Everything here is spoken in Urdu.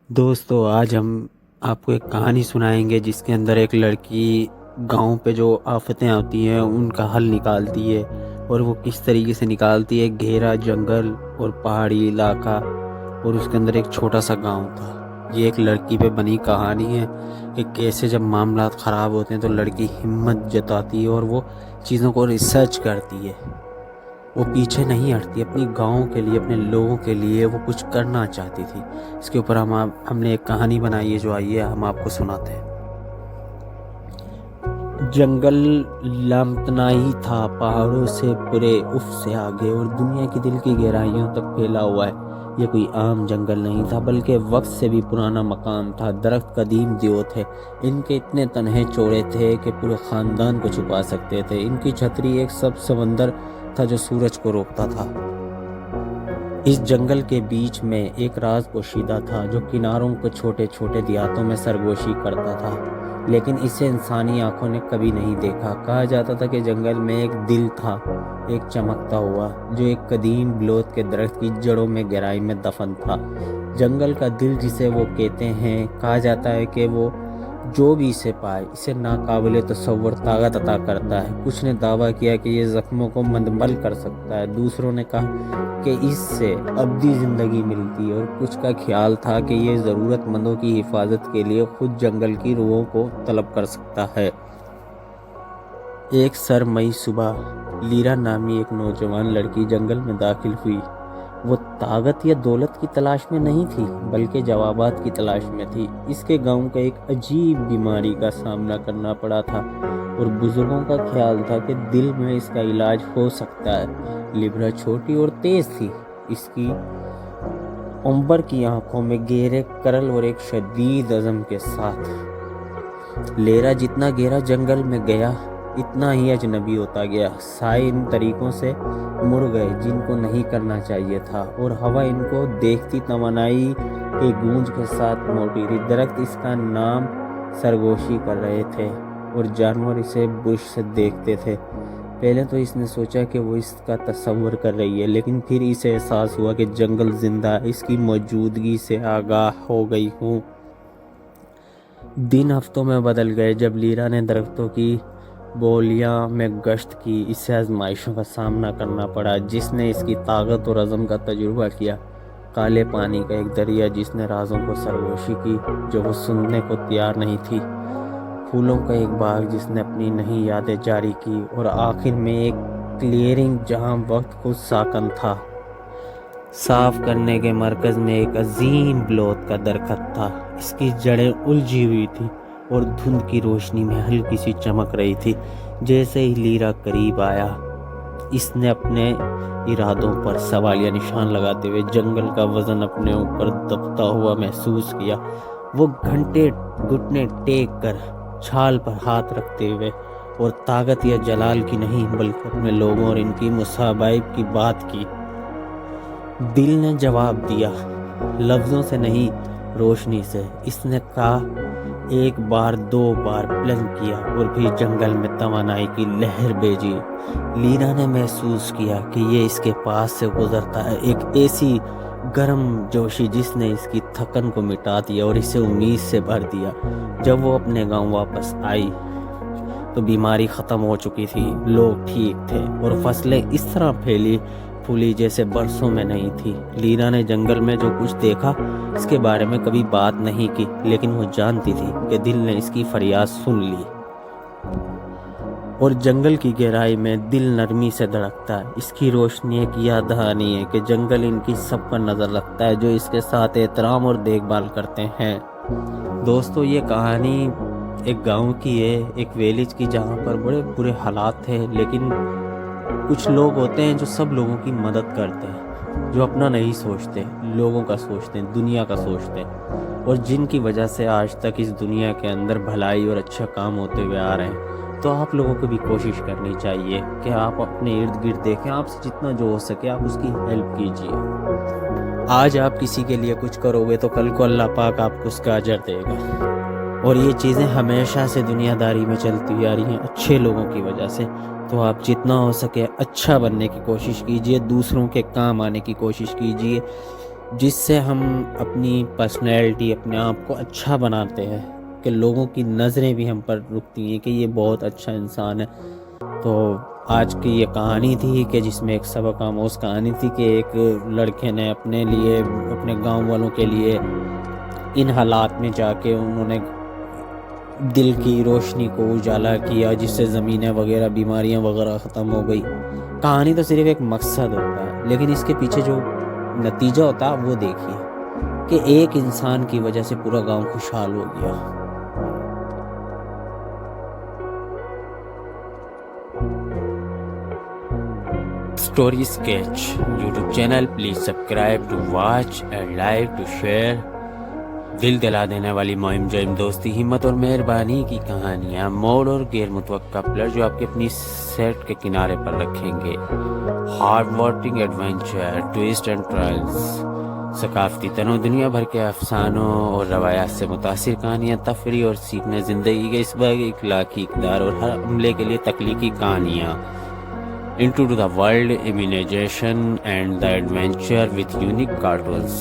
دوستو آج ہم آپ کو ایک کہانی سنائیں گے جس کے اندر ایک لڑکی گاؤں پہ جو آفتیں آتی ہیں ان کا حل نکالتی ہے، اور وہ کس طریقے سے نکالتی ہے۔ گھیرا جنگل اور پہاڑی علاقہ، اور اس کے اندر ایک چھوٹا سا گاؤں تھا۔ یہ ایک لڑکی پہ بنی کہانی ہے کہ کیسے جب معاملات خراب ہوتے ہیں تو لڑکی ہمت جتاتی ہے اور وہ چیزوں کو ریسرچ کرتی ہے۔ وہ پیچھے نہیں ہٹتی، اپنی گاؤں کے لیے، اپنے لوگوں کے لیے وہ کچھ کرنا چاہتی تھی۔ اس کے اوپر ہم نے ایک کہانی بنائی ہے جو آئیے ہم آپ کو سناتے ہیں۔ جنگل لامتناہی تھا، پہاڑوں سے پورے اف سے آگے اور دنیا کی دل کی گہرائیوں تک پھیلا ہوا ہے۔ یہ کوئی عام جنگل نہیں تھا بلکہ وقت سے بھی پرانا مقام تھا۔ درخت قدیم دیو تھے، ان کے اتنے تنہے چوڑے تھے کہ پورے خاندان کو چھپا سکتے تھے۔ ان کی چھتری ایک سمندر تھا جو سورج کو روکتا تھا۔ اس جنگل کے بیچ میں ایک راز پوشیدہ تھا جو کناروں کو چھوٹے چھوٹے دیہاتوں میں سرگوشی کرتا تھا، لیکن اسے انسانی آنکھوں نے کبھی نہیں دیکھا۔ کہا جاتا تھا کہ جنگل میں ایک دل تھا، ایک چمکتا ہوا، جو ایک قدیم بلوت کے درخت کی جڑوں میں گہرائی میں دفن تھا۔ جنگل کا دل جسے وہ کہتے ہیں، کہا جاتا ہے کہ وہ جو بھی اسے پائے اسے ناقابل تصور طاقت عطا کرتا ہے۔ کچھ نے دعویٰ کیا کہ یہ زخموں کو مندمل کر سکتا ہے، دوسروں نے کہا کہ اس سے ابدی زندگی ملتی ہے، اور کچھ کا خیال تھا کہ یہ ضرورت مندوں کی حفاظت کے لیے خود جنگل کی روحوں کو طلب کر سکتا ہے۔ ایک سرمئی صبح لیرا نامی ایک نوجوان لڑکی جنگل میں داخل ہوئی۔ وہ طاقت یا دولت کی تلاش میں نہیں تھی بلکہ جوابات کی تلاش میں تھی۔ اس کے گاؤں کا ایک عجیب بیماری کا سامنا کرنا پڑا تھا، اور بزرگوں کا خیال تھا کہ دل میں اس کا علاج ہو سکتا ہے۔ لیبرا چھوٹی اور تیز تھی، اس کی عنبر کی آنکھوں میں گہرے کرل اور ایک شدید عزم کے ساتھ۔ لیرا جتنا گہرا جنگل میں گیا اتنا ہی اجنبی ہوتا گیا۔ سائے ان طریقوں سے مڑ گئے جن کو نہیں کرنا چاہیے تھا، اور ہوا ان کو دیکھتی توانائی کے گونج کے ساتھ موٹی تھی۔ درخت اس کا نام سرگوشی کر رہے تھے اور جانور اسے برش سے دیکھتے تھے۔ پہلے تو اس نے سوچا کہ وہ اس کا تصور کر رہی ہے، لیکن پھر اسے احساس ہوا کہ جنگل زندہ ہے، اس کی موجودگی سے آگاہ ہو گئی ہوں۔ دن ہفتوں میں بدل گئے جب لیرا نے درختوں کی بولیاں میں گشت کی۔ اسے آزمائشوں کا سامنا کرنا پڑا جس نے اس کی طاقت اور عزم کا تجربہ کیا۔ کالے پانی کا ایک دریا جس نے رازوں کو سرگوشی کی جو وہ سننے کو تیار نہیں تھی۔ پھولوں کا ایک باغ جس نے اپنی نئی یادیں جاری کی، اور آخر میں ایک کلیئرنگ جہاں وقت خود ساکن تھا۔ صاف کرنے کے مرکز میں ایک عظیم بلوت کا درخت تھا۔ اس کی جڑیں الجھی ہوئی تھی اور دھند کی روشنی میں ہلکی سی چمک رہی تھی۔ جیسے ہی لیرا قریب آیا، اس نے اپنے ارادوں پر سوالیہ نشان لگاتے ہوئے جنگل کا وزن اپنے اوپر دبتا ہوا محسوس کیا۔ وہ گھٹنے ٹیک کر چھال پر ہاتھ رکھتے ہوئے، اور طاقت یا جلال کی نہیں بلکہ اپنے لوگوں اور ان کی مصابیب کی بات کی۔ دل نے جواب دیا، لفظوں سے نہیں روشنی سے۔ اس نے کہا، ایک بار، دو بار بلند کیا، اور پھر جنگل میں توانائی کی لہر بھیجی۔ لیرا نے محسوس کیا کہ یہ اس کے پاس سے گزرتا ہے، ایک ایسی گرم جوشی جس نے اس کی تھکن کو مٹا دیا اور اسے امید سے بھر دیا۔ جب وہ اپنے گاؤں واپس آئی تو بیماری ختم ہو چکی تھی، لوگ ٹھیک تھے، اور فصلیں اس طرح پھولی جیسے برسوں میں نہیں تھی۔ لیرا نے جنگل میں جو کچھ دیکھا اس کے بارے میں کبھی بات نہیں کی، لیکن وہ جانتی تھی کہ دل نے اس کی فریاد سن لی، اور جنگل کی گہرائی میں دل نرمی سے دھڑکتا ہے۔ اس کی روشنی ایک یاد دہانی ہے کہ جنگل ان کی سب پر نظر رکھتا ہے جو اس کے ساتھ احترام اور دیکھ بھال کرتے ہیں۔ دوستو، یہ کہانی ایک گاؤں کی ہے، ایک ویلیج کی، جہاں پر بڑے برے حالات تھے، لیکن کچھ لوگ ہوتے ہیں جو سب لوگوں کی مدد کرتے ہیں، جو اپنا نہیں سوچتے، لوگوں کا سوچتے ہیں، دنیا کا سوچتے ہیں، اور جن کی وجہ سے آج تک اس دنیا کے اندر بھلائی اور اچھا کام ہوتے ہوئے آ رہے ہیں۔ تو آپ لوگوں کو بھی کوشش کرنی چاہیے کہ آپ اپنے ارد گرد دیکھیں، آپ سے جتنا جو ہو سکے آپ اس کی ہیلپ کیجیے۔ آج آپ کسی کے لیے کچھ کرو گے تو کل کو اللہ پاک آپ کو اس کا اجر دے گا، اور یہ چیزیں ہمیشہ سے دنیا داری میں چلتی آ رہی ہیں اچھے لوگوں کی وجہ سے۔ تو آپ جتنا ہو سکے اچھا بننے کی کوشش کیجیے، دوسروں کے کام آنے کی کوشش کیجیے۔ جس سے ہم اپنی پرسنالٹی اپنے آپ کو اچھا بناتے ہیں کہ لوگوں کی نظریں بھی ہم پر رکتی ہیں کہ یہ بہت اچھا انسان ہے. تو آج کی یہ کہانی تھی کہ جس میں ایک سبق آموز کہانی تھی کہ ایک لڑکے نے اپنے لیے اپنے گاؤں والوں کے لیے ان حالات میں جا کے انہوں نے دل کی روشنی کو اجالا کیا جس سے زمینیں وغیرہ بیماریاں وغیرہ ختم ہو گئی. کہانی تو صرف ایک مقصد ہوتا ہے لیکن اس کے پیچھے جو نتیجہ ہوتا ہے وہ دیکھیے کہ ایک انسان کی وجہ سے پورا گاؤں خوشحال ہو گیا. Story sketch YouTube channel please subscribe to watch and like to share. دل دلا دینے والی مہم جرم دوستی ہمت اور مہربانی کی کہانیاں، موڑ اور غیر متوقع پلٹ جو آپ کے اپنی سیٹ کے کنارے پر رکھیں گے. Heart warming adventure, twist and trials, ثقافتی تنوع، دنیا بھر کے افسانوں اور روایات سے متاثر کہانیاں، تفریح اور سیکھنے، زندگی کے اس باغ اخلاقی اقدار اور ہر عملے کے لیے تخلیقی کہانیاں. Into the world, imagination and the adventure with unique cartoons.